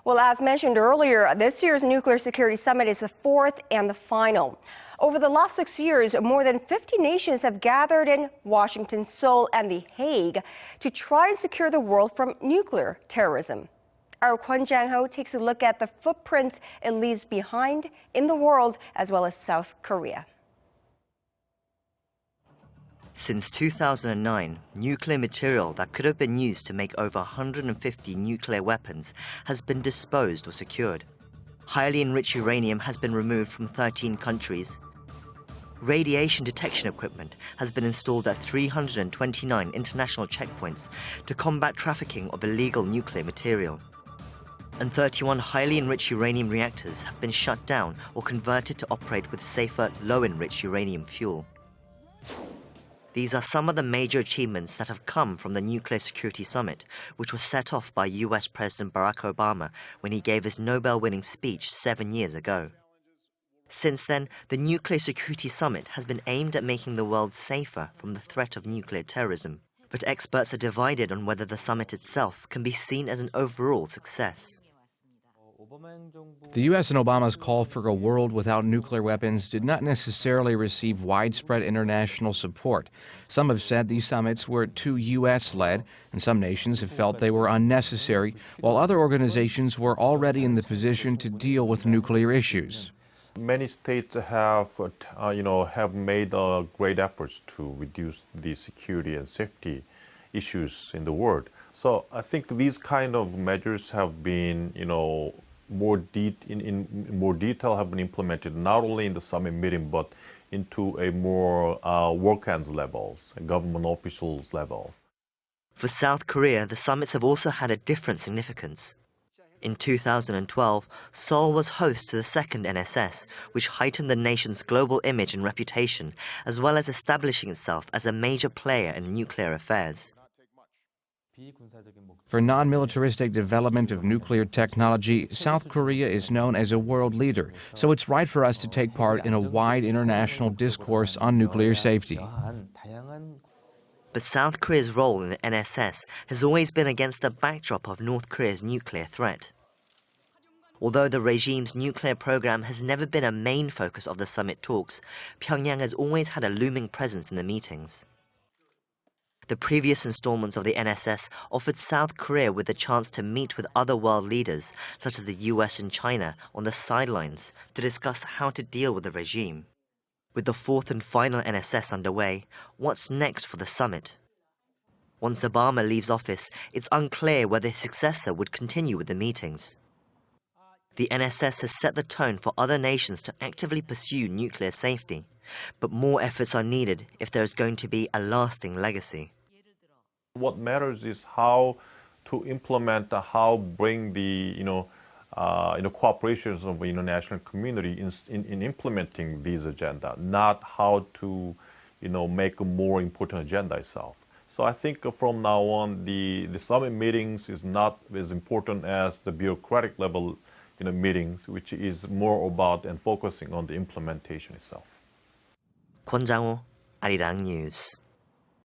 Well, as mentioned earlier, this year's Nuclear Security Summit is the fourth and the final. Over the last 6 years, more than 50 nations have gathered in Washington, Seoul, and The Hague to try and secure the world from nuclear terrorism. Our Kwon Jang-ho takes a look at the footprints it leaves behind in the world, as well as South Korea. Since 2009, nuclear material that could have been used to make over 150 nuclear weapons has been disposed or secured. Highly enriched uranium has been removed from 13 countries. Radiation detection equipment has been installed at 329 international checkpoints to combat trafficking of illegal nuclear material. And 31 highly enriched uranium reactors have been shut down or converted to operate with safer, low-enriched uranium fuel. These are some of the major achievements that have come from the Nuclear Security Summit, which was set off by US President Barack Obama when he gave his Nobel-winning speech 7 years ago. Since then, the Nuclear Security Summit has been aimed at making the world safer from the threat of nuclear terrorism. But experts are divided on whether the summit itself can be seen as an overall success. The U.S. and Obama's call for a world without nuclear weapons did not necessarily receive widespread international support. Some have said these summits were too U.S.-led, and some nations have felt they were unnecessary, while other organizations were already in the position to deal with nuclear issues. Many states have made great efforts to reduce the security and safety issues in the world. So I think these kind of measures have been, in more detail have been implemented not only in the summit meeting but into a more work hands levels, government officials level. For South Korea, the summits have also had a different significance. In 2012, Seoul was host to the second NSS, which heightened the nation's global image and reputation, as well as establishing itself as a major player in nuclear affairs. For non-militaristic development of nuclear technology, South Korea is known as a world leader, so it's right for us to take part in a wide international discourse on nuclear safety. But South Korea's role in the NSS has always been against the backdrop of North Korea's nuclear threat. Although the regime's nuclear program has never been a main focus of the summit talks, Pyongyang has always had a looming presence in the meetings. The previous installments of the NSS offered South Korea with the chance to meet with other world leaders, such as the US and China, on the sidelines to discuss how to deal with the regime. With the fourth and final NSS underway, what's next for the summit? Once Obama leaves office, it's unclear whether his successor would continue with the meetings. The NSS has set the tone for other nations to actively pursue nuclear safety, but more efforts are needed if there is going to be a lasting legacy. What matters is how to implement, how bring the cooperations of the international community in implementing these agenda, not how to make a more important agenda itself. So I think from now on, the summit meetings is not as important as the bureaucratic level meetings, which is more about and focusing on the implementation itself. Kwon Jang-ho, Arirang News.